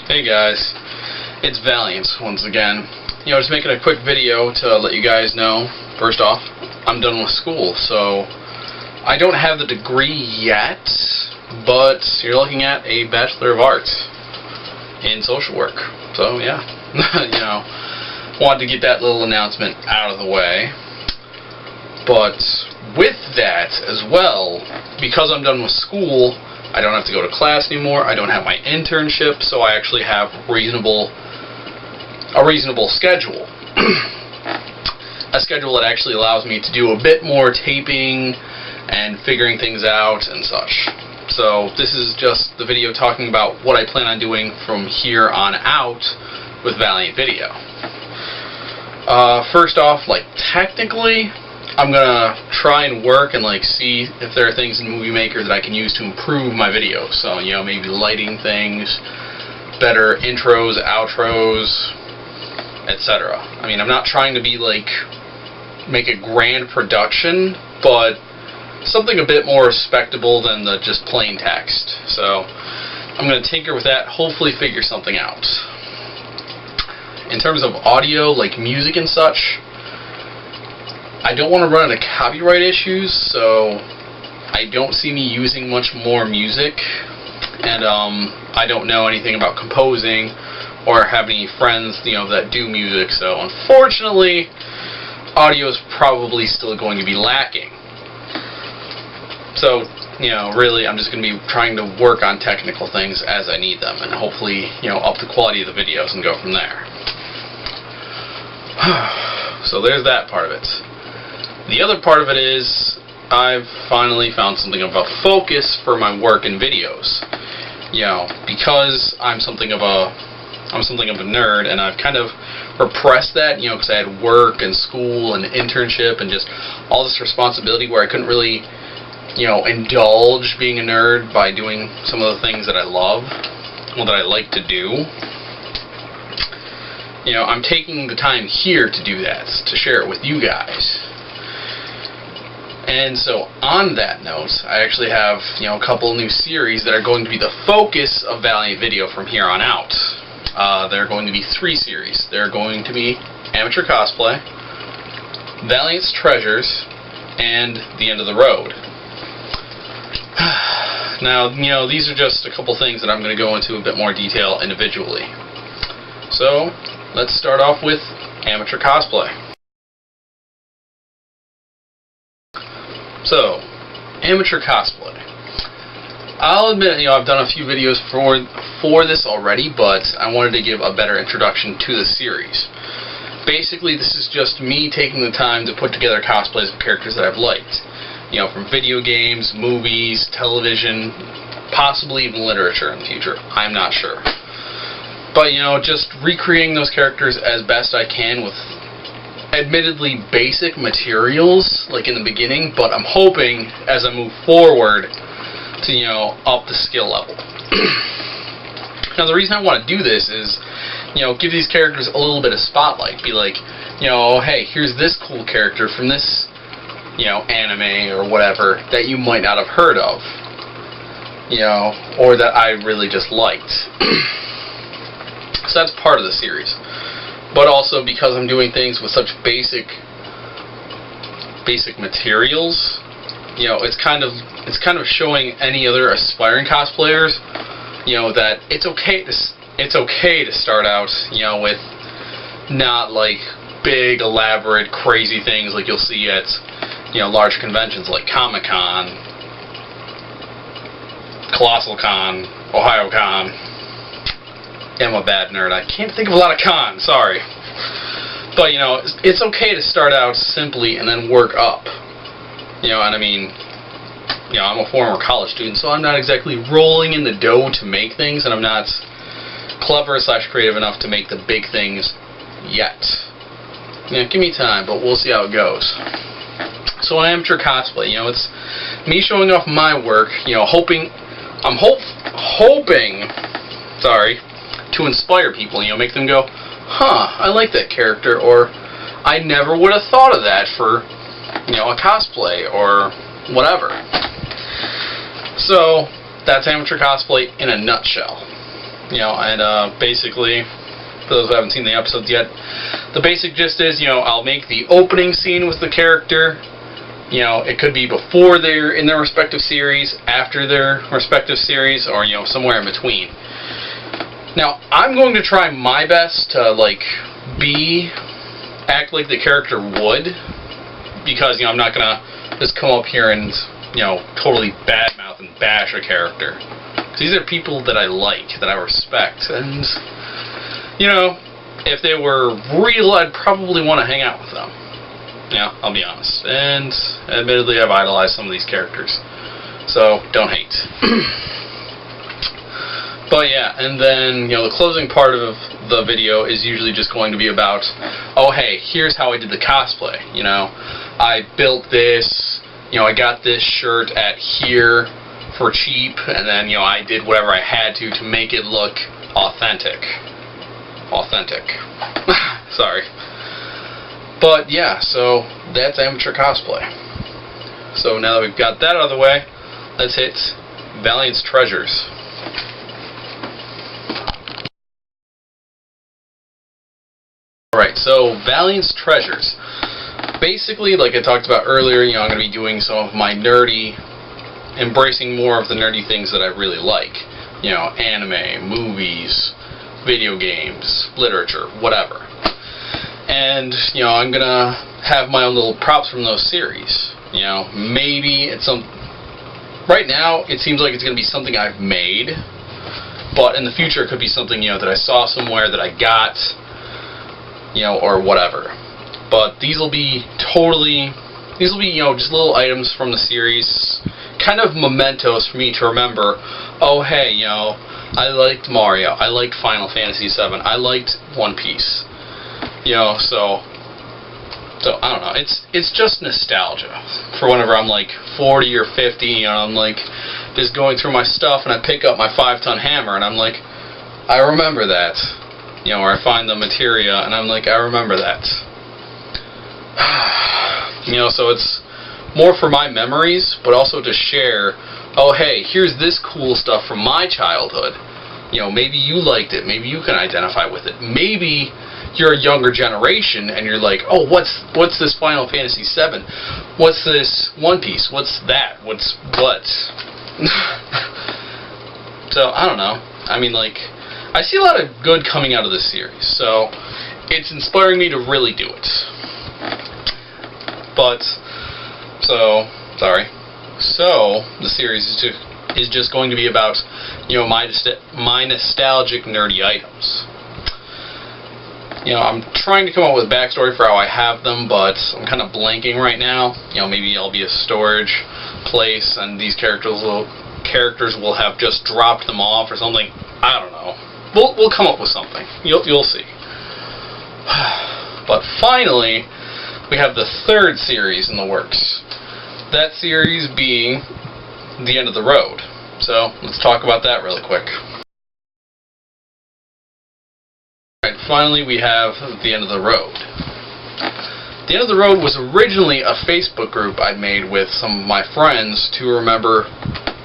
Hey guys, it's Valiant once again. Just making a quick video to let you guys know, first off, I'm done with school, so I don't have the degree yet, but you're looking at a Bachelor of Arts in social work. So yeah, wanted to get that little announcement out of the way. But with that as well, because I'm done with school, I don't have to go to class anymore. I don't have my internship, so I actually have a reasonable schedule. A schedule that actually allows me to do a bit more taping and figuring things out and such. So this is just the video talking about what I plan on doing from here on out with Valiant Video. First off, technically, I'm gonna try and work and see if there are things in Movie Maker that I can use to improve my videos. So maybe lighting things, better intros, outros, etc. I mean, I'm not trying to be make a grand production, but something a bit more respectable than the just plain text. So I'm gonna tinker with that, hopefully figure something out. In terms of audio, music and such, I don't want to run into copyright issues, so I don't see me using much more music, and I don't know anything about composing or have any friends that do music, so unfortunately audio is probably still going to be lacking. So really I'm just going to be trying to work on technical things as I need them, and hopefully up the quality of the videos and go from there. So there's that part of it. The other part of it is I've finally found something of a focus for my work in videos. Because I'm something of a nerd, and I've kind of repressed that, because I had work and school and internship and just all this responsibility where I couldn't really, indulge being a nerd by doing some of the things that I love, that I like to do. I'm taking the time here to do that, to share it with you guys. And so on that note, I actually have a couple new series that are going to be the focus of Valiant Video from here on out. There are going to be 3 series. They're going to be Amateur Cosplay, Valiant's Treasures, and The End of the Road. Now, these are just a couple things that I'm going to go into a bit more detail individually. So let's start off with Amateur Cosplay. So, Amateur Cosplay. I'll admit, I've done a few videos for this already, but I wanted to give a better introduction to the series. Basically, this is just me taking the time to put together cosplays of characters that I've liked. From video games, movies, television, possibly even literature in the future. I'm not sure. But, just recreating those characters as best I can with admittedly basic materials, in the beginning, but I'm hoping as I move forward to, up the skill level. Now, the reason I want to do this is, give these characters a little bit of spotlight. Be hey, here's this cool character from this, anime or whatever that you might not have heard of, or that I really just liked. So that's part of the series. But also because I'm doing things with such basic materials, it's kind of showing any other aspiring cosplayers, that it's okay to start out, with not big, elaborate, crazy things like you'll see at large conventions like Comic-Con, Colossal Con, Ohio Con. I'm a bad nerd. I can't think of a lot of cons, sorry. But, it's okay to start out simply and then work up. And I mean, I'm a former college student, so I'm not exactly rolling in the dough to make things, and I'm not clever/creative enough to make the big things yet. Give me time, but we'll see how it goes. So an Amateur Cosplay, it's me showing off my work, hoping to inspire people, make them go, huh, I like that character, or I never would have thought of that for, a cosplay, or whatever. So, that's Amateur Cosplay in a nutshell. And basically, for those who haven't seen the episodes yet, the basic gist is, I'll make the opening scene with the character. It could be before they're in their respective series, after their respective series, or, somewhere in between. Now, I'm going to try my best to, act like the character would, because, I'm not going to just come up here and, totally badmouth and bash a character. Because these are people that I like, that I respect, and, if they were real, I'd probably want to hang out with them. I'll be honest. And admittedly, I've idolized some of these characters. So, don't hate. But yeah, and then, the closing part of the video is usually just going to be about, oh hey, here's how I did the cosplay. I built this, I got this shirt at here for cheap, and then, I did whatever I had to make it look authentic. Sorry. But yeah, so that's amateur cosplay. So now that we've got that out of the way, let's hit Valiant's treasures. Alright, so Valiant's treasures. Basically, like I talked about earlier, I'm going to be doing some of my embracing more of the nerdy things that I really like. Anime, movies, video games, literature, whatever. And, I'm going to have my own little props from those series. Maybe it's right now, it seems like it's going to be something I've made, but in the future it could be something, that I saw somewhere that I got, or whatever. But these will be just little items from the series, kind of mementos for me to remember, oh hey, I liked Mario, I liked Final Fantasy VII, I liked One Piece. So I don't know. It's just nostalgia for whenever I'm 40 or 50. I'm just going through my stuff and I pick up my 5-ton hammer and I'm I remember that. Or I find the materia and I'm I remember that. So it's more for my memories, but also to share. Oh hey, here's this cool stuff from my childhood. Maybe you liked it. Maybe you can identify with it. Maybe you're a younger generation and you're oh, what's this Final Fantasy VII? What's this One Piece? What's that? What? So, I don't know. I see a lot of good coming out of this series, so it's inspiring me to really do it. But, sorry. So, the series is just going to be about, my nostalgic nerdy items. I'm trying to come up with backstory for how I have them, but I'm kind of blanking right now. Maybe I'll be a storage place, and these characters will have just dropped them off or something. I don't know. We'll come up with something. You'll see. But finally, we have the third series in the works. That series being The End of the Road. So let's talk about that really quick. Finally, we have The End of the Road. The End of the Road was originally a Facebook group I'd made with some of my friends to remember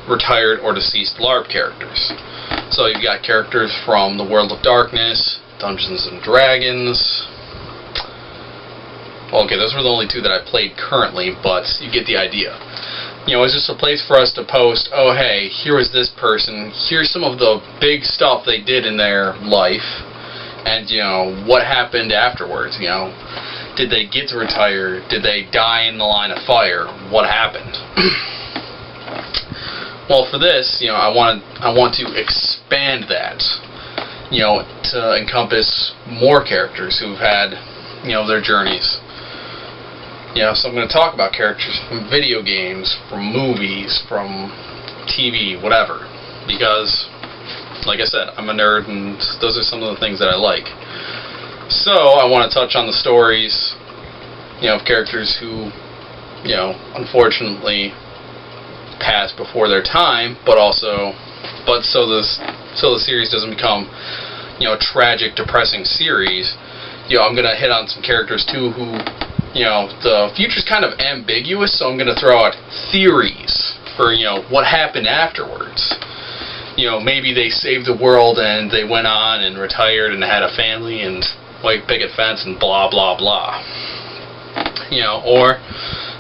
retired or deceased LARP characters. So you've got characters from the World of Darkness, Dungeons and Dragons. Well, okay, those were the only two that I played currently, but you get the idea. It's just a place for us to post, oh hey, here was this person, here's some of the big stuff they did in their life. And, what happened afterwards, Did they get to retire? Did they die in the line of fire? What happened? Well, for this, I want to expand that, to encompass more characters who've had, their journeys. So I'm going to talk about characters from video games, from movies, from TV, whatever. Because, like I said, I'm a nerd, and those are some of the things that I like. So, I want to touch on the stories, of characters who, unfortunately passed before their time, but so the series doesn't become, a tragic, depressing series. I'm going to hit on some characters, too, who, the future's kind of ambiguous, so I'm going to throw out theories for, what happened afterwards. you know, maybe they saved the world and they went on and retired and had a family and white picket fence and blah blah blah. You know, or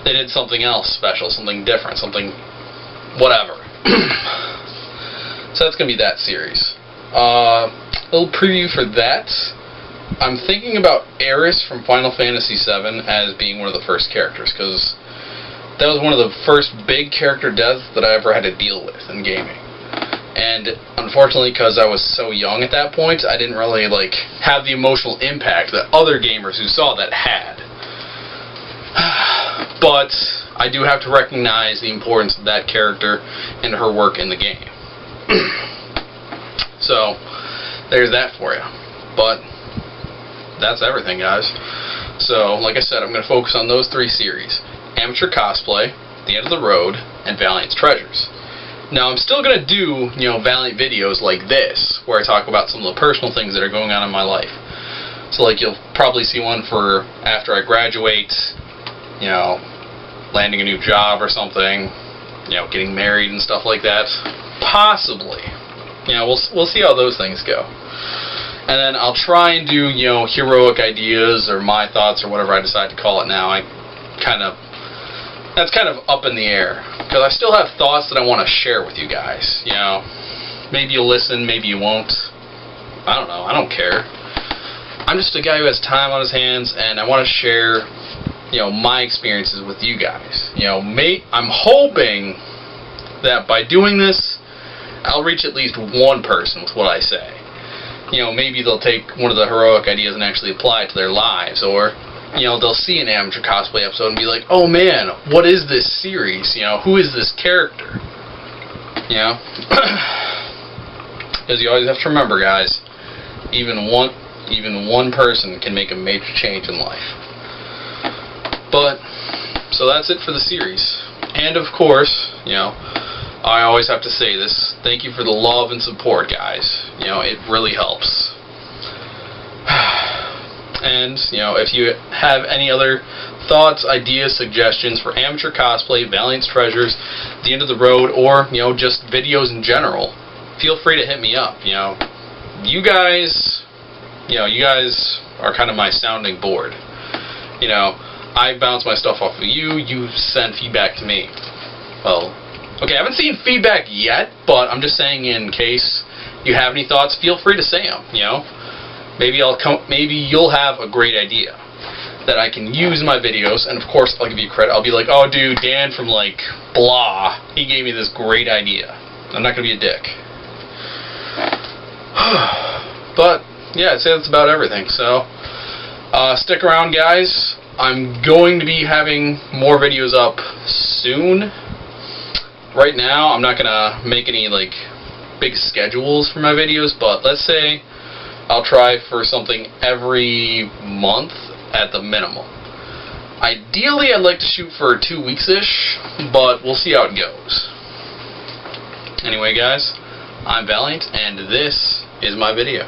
they did something else special, something different, something whatever. So that's going to be that series. A little preview for that. I'm thinking about Aerith from Final Fantasy VII as being one of the first characters, because that was one of the first big character deaths that I ever had to deal with in gaming. And unfortunately, because I was so young at that point, I didn't really have the emotional impact that other gamers who saw that had. But I do have to recognize the importance of that character and her work in the game. So, there's that for you. But that's everything, guys. So, like I said, I'm going to focus on those 3 series. Amateur Cosplay, The End of the Road, and Valiant's Treasures. Now, I'm still going to do, you know, Valiant videos like this, where I talk about some of the personal things that are going on in my life. So, you'll probably see one for after I graduate, you know, landing a new job or something, you know, getting married and stuff like that. Possibly. You know, we'll see how those things go. And then I'll try and do, you know, heroic ideas or my thoughts or whatever I decide to call it now. That's kind of up in the air, because I still have thoughts that I want to share with you guys. You know, maybe you'll listen, maybe you won't. I don't know. I don't care. I'm just a guy who has time on his hands, and I want to share, you know, my experiences with you guys. You know, I'm hoping that by doing this, I'll reach at least one person with what I say. You know, maybe they'll take one of the heroic ideas and actually apply it to their lives, or, you know, they'll see an amateur cosplay episode and be like, oh man, what is this series? You know, who is this character? You know? Because you always have to remember, guys, even one person can make a major change in life. But, so that's it for the series. And of course, you know, I always have to say this, thank you for the love and support, guys. You know, it really helps. And, you know, if you have any other thoughts, ideas, suggestions for Amateur Cosplay, Valiant's Treasures, The End of the Road, or, you know, just videos in general, feel free to hit me up. You know, you guys are kind of my sounding board. You know, I bounce my stuff off of you, you send feedback to me. Well, okay, I haven't seen feedback yet, but I'm just saying in case you have any thoughts, feel free to say them, you know. Maybe you'll have a great idea that I can use in my videos, and of course I'll give you credit. I'll be like, oh dude, Dan from blah, he gave me this great idea. I'm not going to be a dick. But, yeah, I'd say that's about everything. So, stick around, guys. I'm going to be having more videos up soon. Right now, I'm not going to make any, big schedules for my videos, but let's say I'll try for something every month at the minimum. Ideally, I'd like to shoot for 2 weeks-ish, but we'll see how it goes. Anyway, guys, I'm Valiant, and this is my video.